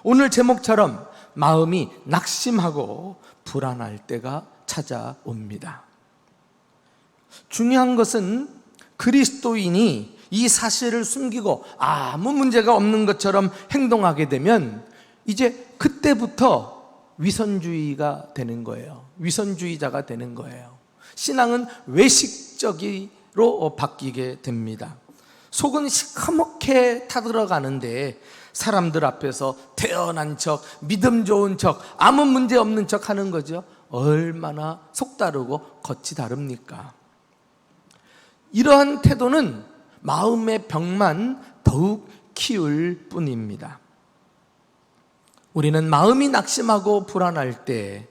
오늘 제목처럼 마음이 낙심하고 불안할 때가 찾아옵니다. 중요한 것은 그리스도인이 이 사실을 숨기고 아무 문제가 없는 것처럼 행동하게 되면 이제 그때부터 위선주의가 되는 거예요. 위선주의자가 되는 거예요. 신앙은 외식적으로 바뀌게 됩니다. 속은 시커멓게 타들어가는데 사람들 앞에서 태어난 척, 믿음 좋은 척, 아무 문제 없는 척 하는 거죠. 얼마나 속다르고 겉이 다릅니까? 이러한 태도는 마음의 병만 더욱 키울 뿐입니다. 우리는 마음이 낙심하고 불안할 때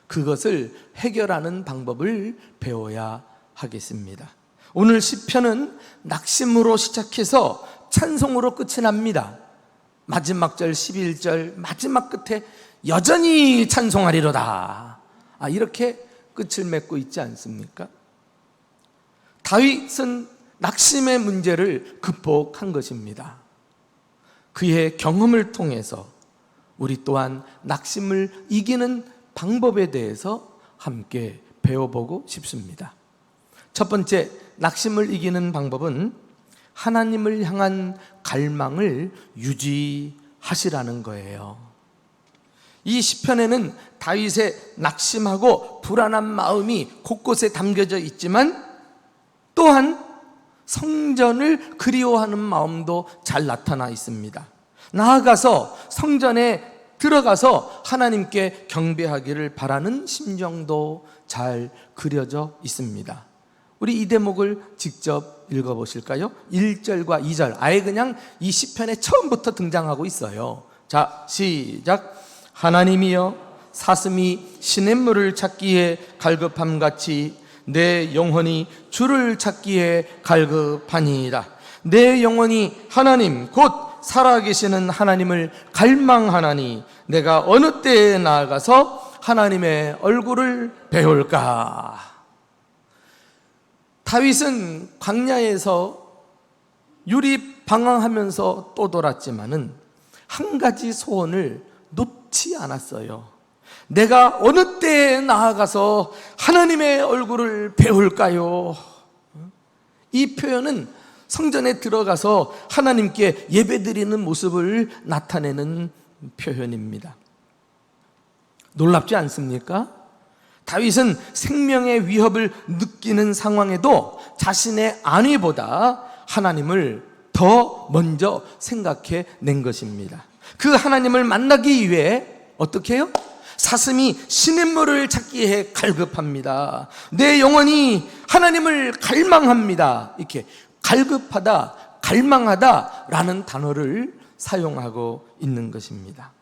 그것을 해결하는 방법을 배워야 하겠습니다. 오늘 시편은 낙심으로 시작해서 찬송으로 끝이 납니다. 마지막 절 11절 마지막 끝에 여전히 찬송하리로다, 이렇게 끝을 맺고 있지 않습니까? 다윗은 낙심의 문제를 극복한 것입니다. 그의 경험을 통해서 우리 또한 낙심을 이기는 방법에 대해서 함께 배워보고 싶습니다. 첫 번째, 낙심을 이기는 방법은 하나님을 향한 갈망을 유지하시라는 거예요. 이 시편에는 다윗의 낙심하고 불안한 마음이 곳곳에 담겨져 있지만 또한 성전을 그리워하는 마음도 잘 나타나 있습니다. 나아가서 성전에 들어가서 하나님께 경배하기를 바라는 심정도 잘 그려져 있습니다. 우리 이 대목을 직접 읽어보실까요? 1절과 2절 아예 그냥 이 시편의 처음부터 등장하고 있어요. 자, 시작. 하나님이여, 사슴이 시냇물을 찾기에 갈급함같이 내 영혼이 주를 찾기에 갈급하니이다. 내 영혼이 하나님 곧 살아계시는 하나님을 갈망하나니 내가 어느 때에 나아가서 하나님의 얼굴을 배울까? 다윗은 광야에서 유리 방황하면서 또 돌았지만은 한 가지 소원을 놓지 않았어요. 내가 어느 때에 나아가서 하나님의 얼굴을 배울까요? 이 표현은 성전에 들어가서 하나님께 예배드리는 모습을 나타내는 표현입니다. 놀랍지 않습니까? 다윗은 생명의 위협을 느끼는 상황에도 자신의 안위보다 하나님을 더 먼저 생각해 낸 것입니다. 그 하나님을 만나기 위해 어떻게 해요? 사슴이 시냇물을 찾기에 갈급합니다. 내 영혼이 하나님을 갈망합니다. 이렇게 갈급하다, 갈망하다라는 단어를 사용하고 있는 것입니다.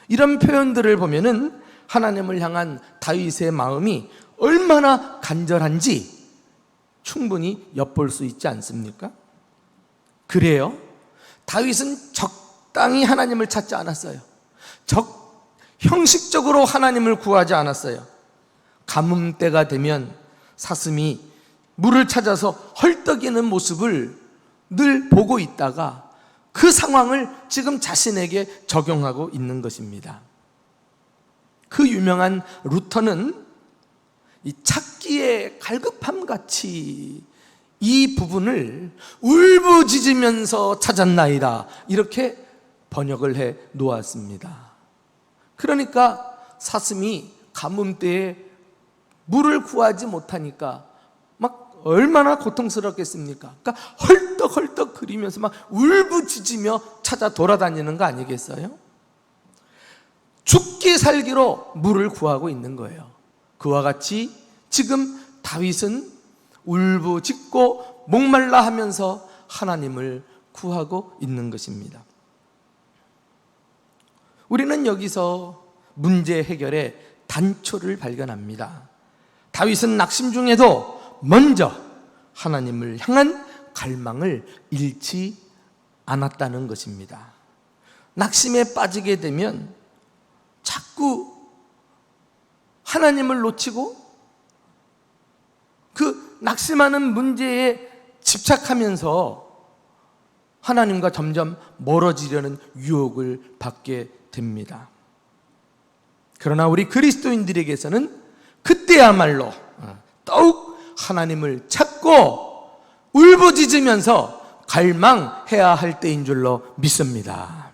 이런 표현들을 보면은 하나님을 향한 다윗의 마음이 얼마나 간절한지 충분히 엿볼 수 있지 않습니까? 그래요. 다윗은 적당히 하나님을 찾지 않았어요. 형식적으로 하나님을 구하지 않았어요. 가뭄 때가 되면 사슴이 물을 찾아서 헐떡이는 모습을 늘 보고 있다가 그 상황을 지금 자신에게 적용하고 있는 것입니다. 그 유명한 루터는 이 찾기에 갈급함같이 이 부분을 울부짖으면서 찾았나이다, 이렇게 번역을 해 놓았습니다. 그러니까 사슴이 가뭄 때에 물을 구하지 못하니까 막 얼마나 고통스럽겠습니까? 그러니까 헐떡헐떡 그리면서 막 울부짖으며 찾아 돌아다니는 거 아니겠어요? 죽기 살기로 물을 구하고 있는 거예요. 그와 같이 지금 다윗은 울부짖고 목말라 하면서 하나님을 구하고 있는 것입니다. 우리는 여기서 문제 해결의 단초를 발견합니다. 다윗은 낙심 중에도 먼저 하나님을 향한 갈망을 잃지 않았다는 것입니다. 낙심에 빠지게 되면 자꾸 하나님을 놓치고 그 낙심하는 문제에 집착하면서 하나님과 점점 멀어지려는 유혹을 받게 됩니다. 그러나 우리 그리스도인들에게서는 그때야말로 더욱 하나님을 찾고 울부짖으면서 갈망해야 할 때인 줄로 믿습니다.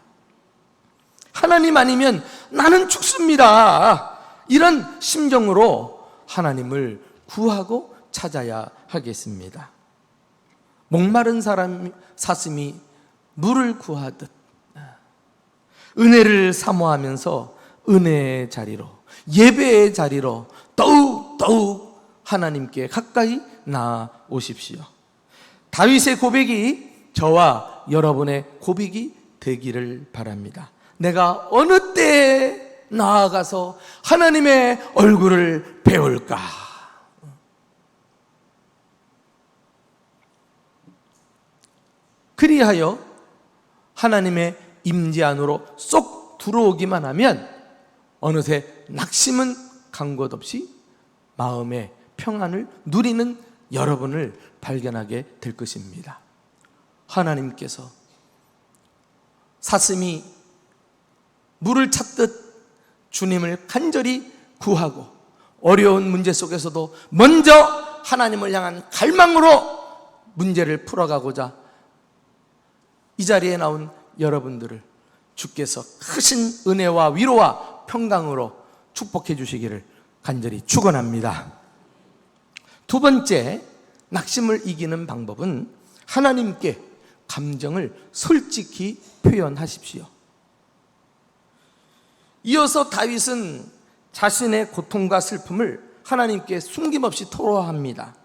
하나님 아니면 나는 죽습니다. 이런 심정으로 하나님을 구하고 찾아야 하겠습니다. 목마른 사슴이 물을 구하듯 은혜를 사모하면서 은혜의 자리로, 예배의 자리로 더욱 하나님께 가까이 나아오십시오. 다윗의 고백이 저와 여러분의 고백이 되기를 바랍니다. 내가 어느 때에 나아가서 하나님의 얼굴을 배울까? 그리하여 하나님의 임재 안으로 쏙 들어오기만 하면 어느새 낙심은 간 것 없이 마음의 평안을 누리는 여러분을 발견하게 될 것입니다. 하나님께서 사슴이 물을 찾듯 주님을 간절히 구하고 어려운 문제 속에서도 먼저 하나님을 향한 갈망으로 문제를 풀어가고자 이 자리에 나온 여러분들을 주께서 크신 은혜와 위로와 평강으로 축복해 주시기를 간절히 축원합니다. 두 번째, 낙심을 이기는 방법은 하나님께 감정을 솔직히 표현하십시오. 이어서 다윗은 자신의 고통과 슬픔을 하나님께 숨김없이 토로합니다.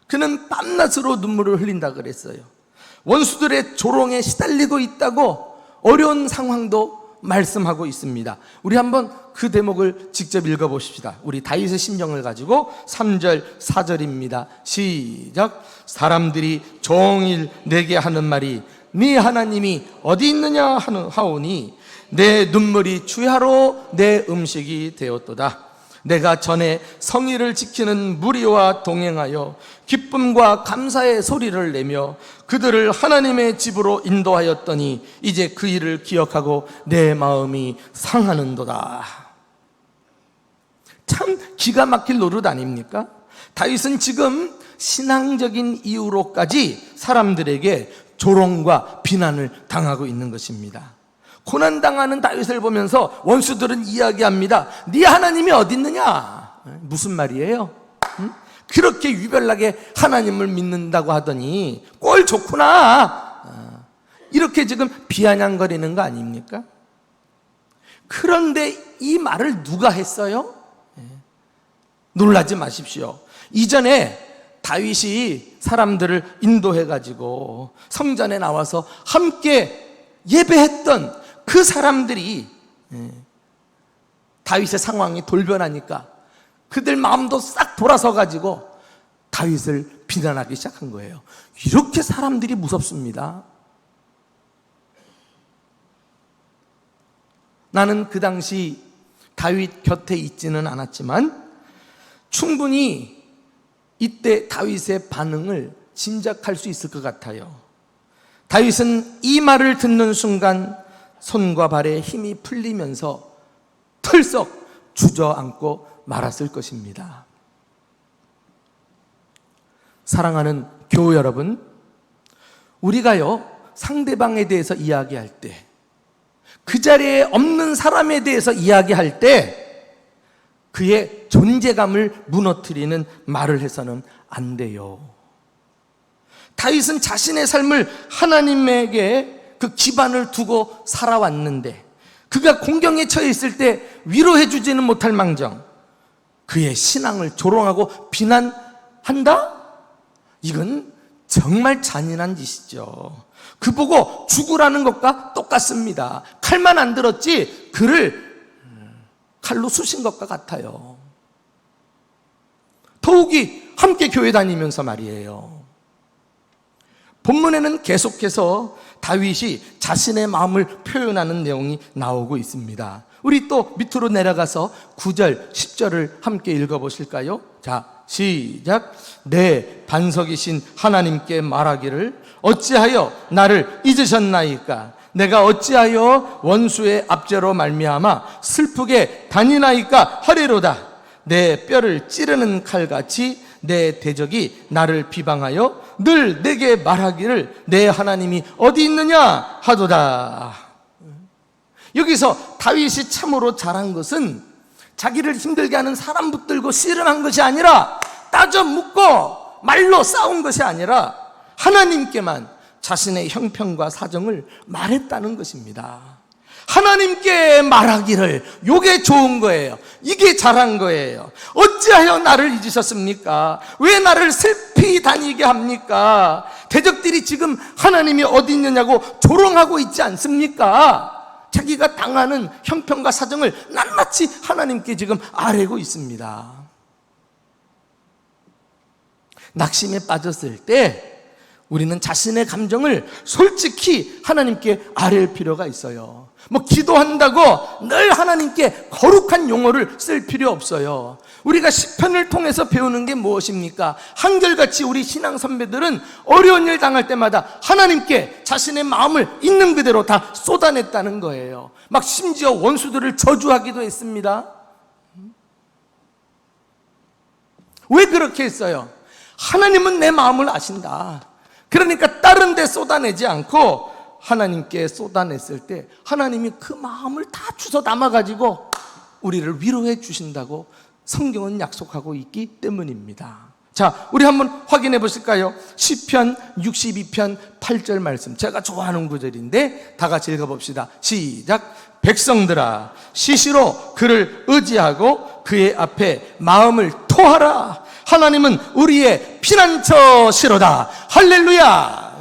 그는 밤낮으로 눈물을 흘린다 그랬어요. 원수들의 조롱에 시달리고 있다고 어려운 상황도 말씀하고 있습니다. 우리 한번 그 대목을 직접 읽어보십시다. 우리 다윗의 심정을 가지고 3절 4절입니다 시작. 사람들이 종일 내게 하는 말이 네 하나님이 어디 있느냐 하오니 내 눈물이 주야로 내 음식이 되었도다. 내가 전에 성의를 지키는 무리와 동행하여 기쁨과 감사의 소리를 내며 그들을 하나님의 집으로 인도하였더니 이제 그 일을 기억하고 내 마음이 상하는도다. 참 기가 막힐 노릇 아닙니까? 다윗은 지금 신앙적인 이유로까지 사람들에게 조롱과 비난을 당하고 있는 것입니다. 고난당하는 다윗을 보면서 원수들은 이야기합니다. 네 하나님이 어디 있느냐? 무슨 말이에요? 그렇게 유별나게 하나님을 믿는다고 하더니 꼴 좋구나, 이렇게 지금 비아냥거리는 거 아닙니까? 그런데 이 말을 누가 했어요? 놀라지 마십시오. 이전에 다윗이 사람들을 인도해가지고 성전에 나와서 함께 예배했던 그 사람들이 다윗의 상황이 돌변하니까 그들 마음도 싹 돌아서 가지고 다윗을 비난하기 시작한 거예요. 이렇게 사람들이 무섭습니다. 나는 그 당시 다윗 곁에 있지는 않았지만 충분히 이때 다윗의 반응을 짐작할 수 있을 것 같아요. 다윗은 이 말을 듣는 순간 손과 발에 힘이 풀리면서 털썩 주저앉고 말았을 것입니다. 사랑하는 교우 여러분, 우리가요 상대방에 대해서 이야기할 때, 그 자리에 없는 사람에 대해서 이야기할 때 그의 존재감을 무너뜨리는 말을 해서는 안 돼요. 다윗은 자신의 삶을 하나님에게 그 기반을 두고 살아왔는데 그가 공경에 처해 있을 때 위로해 주지는 못할 망정 그의 신앙을 조롱하고 비난한다? 이건 정말 잔인한 짓이죠. 그 보고 죽으라는 것과 똑같습니다. 칼만 안 들었지 그를 칼로 쑤신 것과 같아요. 더욱이 함께 교회 다니면서 말이에요. 본문에는 계속해서 다윗이 자신의 마음을 표현하는 내용이 나오고 있습니다. 우리 또 밑으로 내려가서 9절, 10절을 함께 읽어보실까요? 자, 시작. 내 반석이신 하나님께 말하기를 어찌하여 나를 잊으셨나이까? 내가 어찌하여 원수의 압제로 말미암아 슬프게 다니나이까 하리로다. 내 뼈를 찌르는 칼같이 내 대적이 나를 비방하여 늘 내게 말하기를 내 하나님이 어디 있느냐 하도다. 여기서 다윗이 참으로 잘한 것은 자기를 힘들게 하는 사람 붙들고 씨름한 것이 아니라 따져 묻고 말로 싸운 것이 아니라 하나님께만 자신의 형편과 사정을 말했다는 것입니다. 하나님께 말하기를, 이게 좋은 거예요. 이게 잘한 거예요. 어찌하여 나를 잊으셨습니까? 왜 나를 슬피 다니게 합니까? 대적들이 지금 하나님이 어디 있느냐고 조롱하고 있지 않습니까? 자기가 당하는 형편과 사정을 낱낱이 하나님께 지금 아뢰고 있습니다. 낙심에 빠졌을 때 우리는 자신의 감정을 솔직히 하나님께 아뢰일 필요가 있어요. 기도한다고 늘 하나님께 거룩한 용어를 쓸 필요 없어요. 우리가 시편을 통해서 배우는 게 무엇입니까? 한결같이 우리 신앙 선배들은 어려운 일 당할 때마다 하나님께 자신의 마음을 있는 그대로 다 쏟아냈다는 거예요. 심지어 원수들을 저주하기도 했습니다. 왜 그렇게 했어요? 하나님은 내 마음을 아신다. 그러니까 다른 데 쏟아내지 않고 하나님께 쏟아냈을 때 하나님이 그 마음을 다 주워 담아가지고 우리를 위로해 주신다고 성경은 약속하고 있기 때문입니다. 자, 우리 한번 확인해 보실까요? 시편 62편 8절 말씀, 제가 좋아하는 구절인데 다 같이 읽어봅시다. 시작. 백성들아, 시시로 그를 의지하고 그의 앞에 마음을 토하라. 하나님은 우리의 피난처시로다. 할렐루야.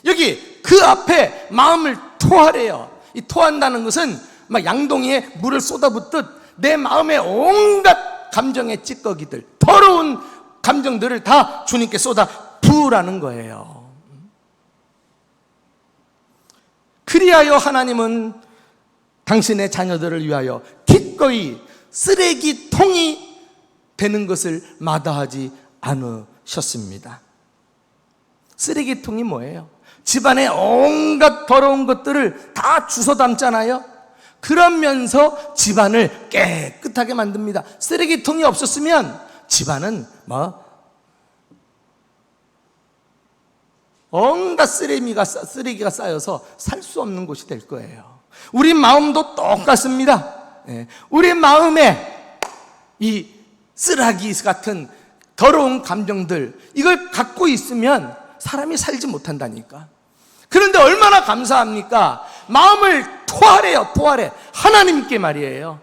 여기 그 앞에 마음을 토하래요. 이 토한다는 것은 양동이에 물을 쏟아붓듯 내 마음의 온갖 감정의 찌꺼기들, 더러운 감정들을 다 주님께 쏟아 부으라는 거예요. 그리하여 하나님은 당신의 자녀들을 위하여 기꺼이 쓰레기통이 되는 것을 마다하지 않으셨습니다. 쓰레기통이 뭐예요? 집안에 온갖 더러운 것들을 다 주워 담잖아요. 그러면서 집안을 깨끗하게 만듭니다. 쓰레기통이 없었으면 집안은 온갖 쓰레기가 쌓여서 살 수 없는 곳이 될 거예요. 우리 마음도 똑같습니다. 우리 마음에 이 쓰라기 같은 더러운 감정들, 이걸 갖고 있으면 사람이 살지 못한다니까. 그런데 얼마나 감사합니까? 마음을 토하래요. 토하래. 하나님께 말이에요.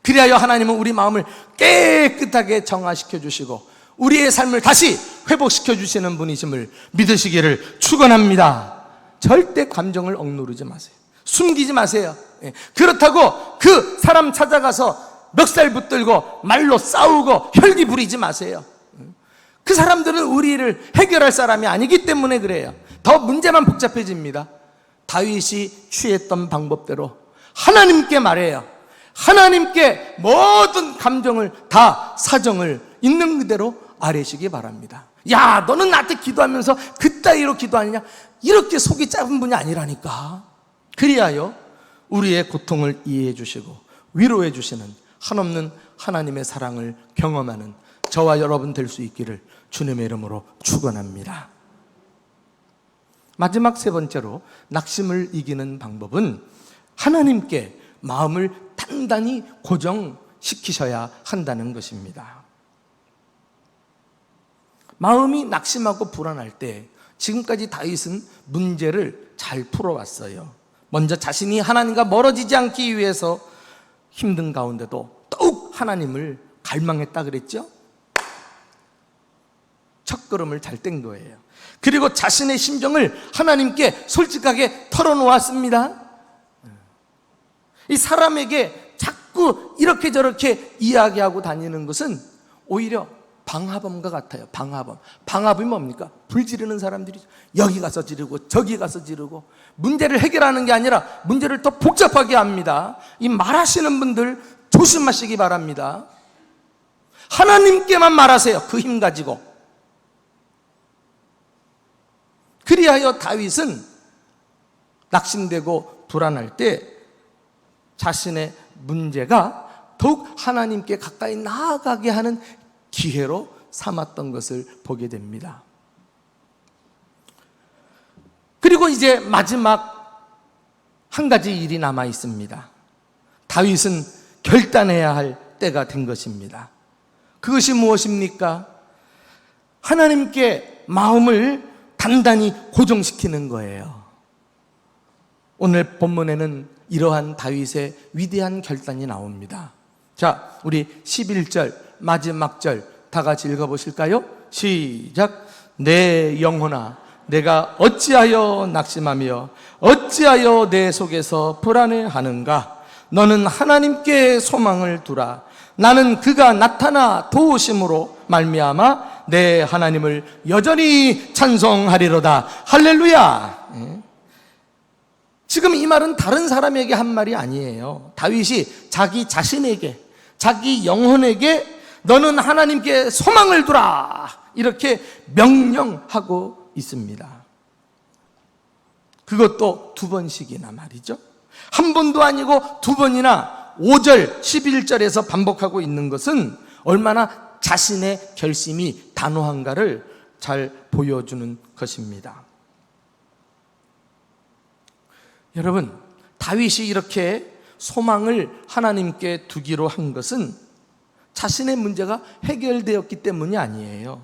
그리하여 하나님은 우리 마음을 깨끗하게 정화시켜 주시고 우리의 삶을 다시 회복시켜 주시는 분이심을 믿으시기를 축원합니다. 절대 감정을 억누르지 마세요. 숨기지 마세요. 그렇다고 그 사람 찾아가서 멱살 붙들고 말로 싸우고 혈기 부리지 마세요. 그 사람들은 우리를 해결할 사람이 아니기 때문에 그래요. 더 문제만 복잡해집니다. 다윗이 취했던 방법대로 하나님께 말해요. 하나님께 모든 감정을 다 사정을 있는 그대로 아뢰시기 바랍니다. 야, 너는 나한테 기도하면서 그따위로 기도하느냐? 이렇게 속이 짧은 분이 아니라니까. 그리하여 우리의 고통을 이해해 주시고 위로해 주시는 한없는 하나님의 사랑을 경험하는 저와 여러분 될 수 있기를 주님의 이름으로 축원합니다. 마지막 세 번째로 낙심을 이기는 방법은 하나님께 마음을 단단히 고정시키셔야 한다는 것입니다. 마음이 낙심하고 불안할 때 지금까지 다윗은 문제를 잘 풀어왔어요. 먼저 자신이 하나님과 멀어지지 않기 위해서 힘든 가운데도 더욱 하나님을 갈망했다 그랬죠? 첫걸음을 잘 뗀 거예요. 그리고 자신의 심정을 하나님께 솔직하게 털어놓았습니다. 이 사람에게 자꾸 이렇게 저렇게 이야기하고 다니는 것은 오히려 방화범과 같아요. 방화범이 뭡니까? 불 지르는 사람들이 여기 가서 지르고 저기 가서 지르고 문제를 해결하는 게 아니라 문제를 더 복잡하게 합니다. 이 말하시는 분들 조심하시기 바랍니다. 하나님께만 말하세요. 그 힘 가지고. 그리하여 다윗은 낙심되고 불안할 때 자신의 문제가 더욱 하나님께 가까이 나아가게 하는 기회로 삼았던 것을 보게 됩니다. 그리고 이제 마지막 한 가지 일이 남아 있습니다. 다윗은 결단해야 할 때가 된 것입니다. 그것이 무엇입니까? 하나님께 마음을 단단히 고정시키는 거예요. 오늘 본문에는 이러한 다윗의 위대한 결단이 나옵니다. 자, 우리 11절 마지막 절 다 같이 읽어보실까요? 시작. 내 영혼아, 내가 어찌하여 낙심하며 어찌하여 내 속에서 불안해하는가? 너는 하나님께 소망을 두라. 나는 그가 나타나 도우심으로 말미암아 내 하나님을 여전히 찬송하리로다. 할렐루야. 지금 이 말은 다른 사람에게 한 말이 아니에요. 다윗이 자기 자신에게, 자기 영혼에게 너는 하나님께 소망을 두라, 이렇게 명령하고 있습니다. 그것도 두 번씩이나 말이죠. 한 번도 아니고 두 번이나 5절, 11절에서 반복하고 있는 것은 얼마나 자신의 결심이 단호한가를 잘 보여주는 것입니다. 여러분, 다윗이 이렇게 소망을 하나님께 두기로 한 것은 자신의 문제가 해결되었기 때문이 아니에요.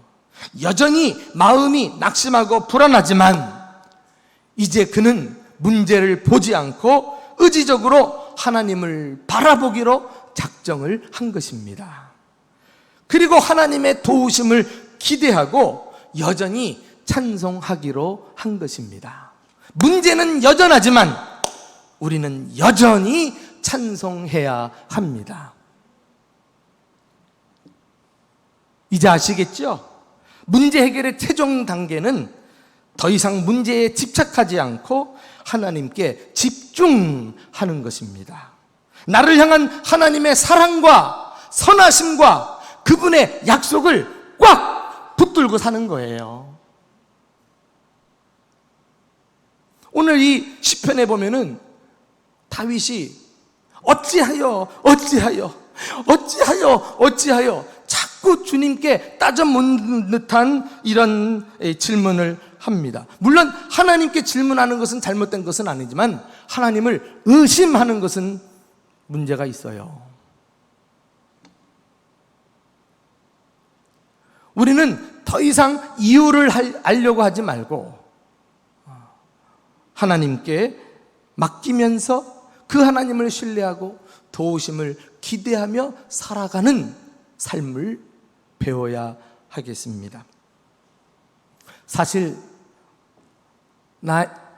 여전히 마음이 낙심하고 불안하지만 이제 그는 문제를 보지 않고 의지적으로 하나님을 바라보기로 작정을 한 것입니다. 그리고 하나님의 도우심을 기대하고 여전히 찬송하기로 한 것입니다. 문제는 여전하지만 우리는 여전히 찬송해야 합니다. 이제 아시겠죠? 문제 해결의 최종 단계는 더 이상 문제에 집착하지 않고 하나님께 집중하는 것입니다. 나를 향한 하나님의 사랑과 선하심과 그분의 약속을 꽉 붙들고 사는 거예요. 오늘 이 시편에 보면은 다윗이 어찌하여 자꾸 주님께 따져 묻는 듯한 이런 질문을 합니다. 물론 하나님께 질문하는 것은 잘못된 것은 아니지만 하나님을 의심하는 것은 문제가 있어요. 우리는 더 이상 이유를 알려고 하지 말고 하나님께 맡기면서 그 하나님을 신뢰하고 도우심을 기대하며 살아가는 삶을 배워야 하겠습니다. 사실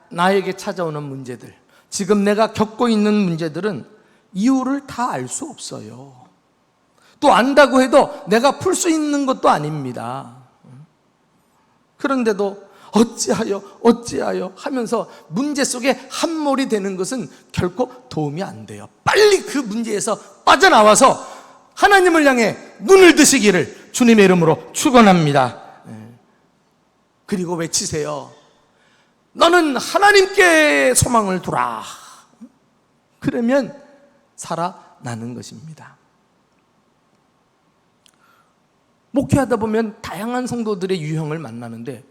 나에게 찾아오는 문제들, 지금 내가 겪고 있는 문제들은 이유를 다 알 수 없어요. 또 안다고 해도 내가 풀 수 있는 것도 아닙니다. 그런데도 어찌하여 하면서 문제 속에 함몰이 되는 것은 결코 도움이 안 돼요. 빨리 그 문제에서 빠져나와서 하나님을 향해 눈을 드시기를 주님의 이름으로 축원합니다. 그리고 외치세요. 너는 하나님께 소망을 두라. 그러면 살아나는 것입니다. 목회하다 보면 다양한 성도들의 유형을 만나는데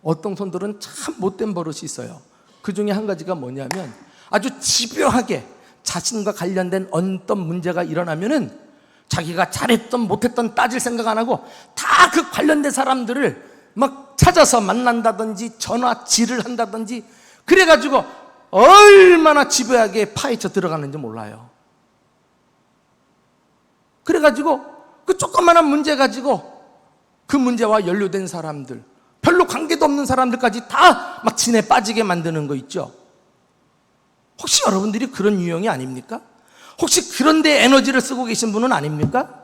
어떤 성도들은 참 못된 버릇이 있어요. 그 중에 한 가지가 뭐냐면 아주 집요하게 자신과 관련된 어떤 문제가 일어나면은 자기가 잘했던 못했던 따질 생각 안 하고 다 그 관련된 사람들을 막 찾아서 만난다든지 전화질을 한다든지 그래가지고 얼마나 집요하게 파헤쳐 들어가는지 몰라요. 그래가지고 그 조그마한 문제 가지고 그 문제와 연루된 사람들, 별로 관계도 없는 사람들까지 다 막 진에 빠지게 만드는 거 있죠. 혹시 여러분들이 그런 유형이 아닙니까? 혹시 그런 데 에너지를 쓰고 계신 분은 아닙니까?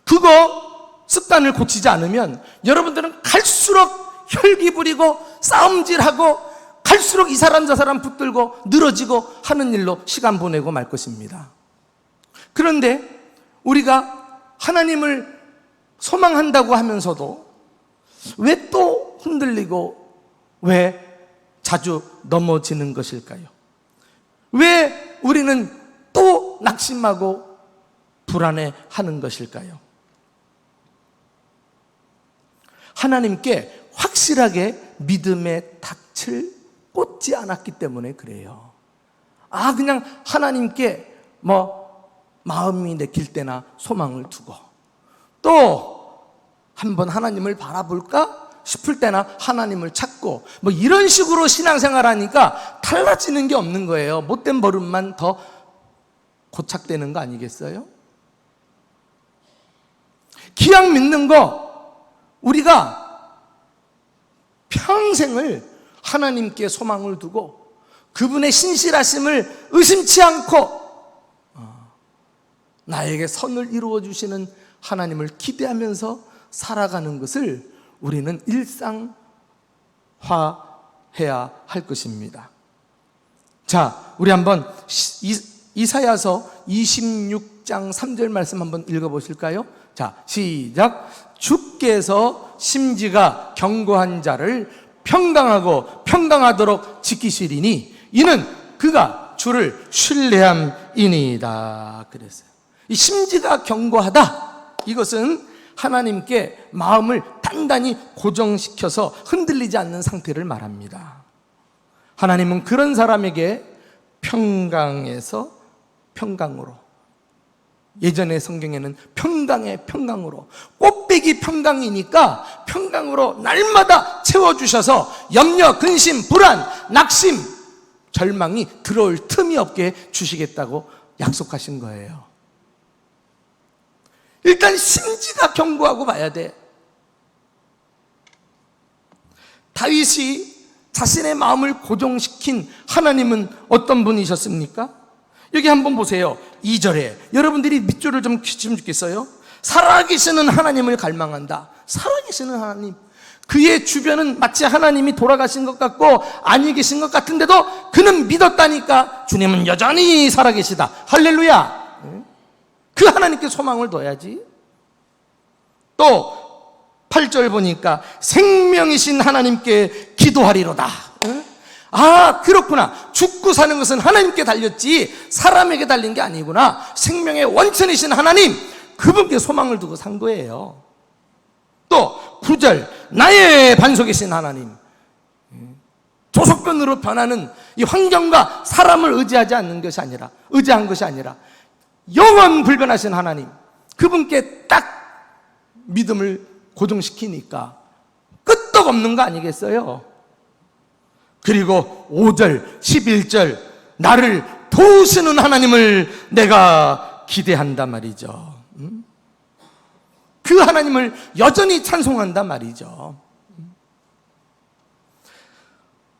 그거 습관을 고치지 않으면 여러분들은 갈수록 혈기 부리고 싸움질하고 갈수록 이 사람 저 사람 붙들고 늘어지고 하는 일로 시간 보내고 말 것입니다. 그런데 우리가 하나님을 소망한다고 하면서도 왜 또 흔들리고 왜 자주 넘어지는 것일까요? 왜 우리는 또 낙심하고 불안해하는 것일까요? 하나님께 확실하게 믿음의 닻을 꽂지 않았기 때문에 그래요. 그냥 하나님께 마음이 내킬 때나 소망을 두고 또 한번 하나님을 바라볼까 싶을 때나 하나님을 찾고 이런 식으로 신앙생활하니까 달라지는 게 없는 거예요. 못된 버릇만 더 고착되는 거 아니겠어요? 기왕 믿는 거 우리가 평생을 하나님께 소망을 두고 그분의 신실하심을 의심치 않고 나에게 선을 이루어 주시는 하나님을 기대하면서 살아가는 것을 우리는 일상화해야 할 것입니다. 자, 우리 한번 이사야서 26장 3절 말씀 한번 읽어보실까요? 자, 시작. 주께서 심지가 견고한 자를 평강하고 평강하도록 지키시리니 이는 그가 주를 신뢰함이니이다. 그랬어요. 이 심지가 견고하다, 이것은 하나님께 마음을 단단히 고정시켜서 흔들리지 않는 상태를 말합니다. 하나님은 그런 사람에게 평강에서 평강으로, 예전의 성경에는 평강의 평강으로, 꽃배기 평강이니까 평강으로 날마다 채워주셔서 염려, 근심, 불안, 낙심, 절망이 들어올 틈이 없게 주시겠다고 약속하신 거예요. 일단 심지가 견고하고 봐야 돼. 다윗이 자신의 마음을 고정시킨 하나님은 어떤 분이셨습니까? 여기 한번 보세요. 2절에 여러분들이 밑줄을 좀 켜주시면 좋겠어요. 살아계시는 하나님을 갈망한다. 살아계시는 하나님, 그의 주변은 마치 하나님이 돌아가신 것 같고 아니 계신 것 같은데도 그는 믿었다니까 주님은 여전히 살아계시다. 할렐루야. 그 하나님께 소망을 둬야지. 또 8절 보니까 생명이신 하나님께 기도하리로다. 그렇구나. 죽고 사는 것은 하나님께 달렸지 사람에게 달린 게 아니구나. 생명의 원천이신 하나님, 그분께 소망을 두고 산 거예요. 또 9절 나의 반석이신 하나님, 조석변으로 변하는 이 환경과 사람을 의지한 것이 아니라 영원 불변하신 하나님, 그분께 딱 믿음을 고정시키니까 끄떡없는 거 아니겠어요? 그리고 5절, 11절 나를 도우시는 하나님을 내가 기대한단 말이죠. 그 하나님을 여전히 찬송한단 말이죠.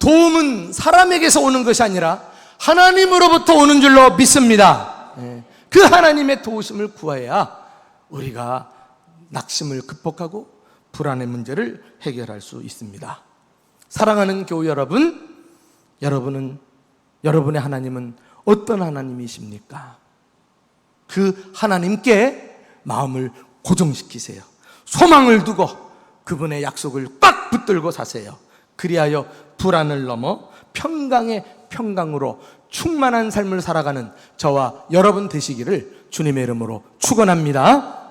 도움은 사람에게서 오는 것이 아니라 하나님으로부터 오는 줄로 믿습니다. 그 하나님의 도우심을 구해야 우리가 낙심을 극복하고 불안의 문제를 해결할 수 있습니다. 사랑하는 교우 여러분, 여러분의 하나님은 어떤 하나님이십니까? 그 하나님께 마음을 고정시키세요. 소망을 두고 그분의 약속을 꽉 붙들고 사세요. 그리하여 불안을 넘어 평강의 평강으로 충만한 삶을 살아가는 저와 여러분 되시기를 주님의 이름으로 축원합니다.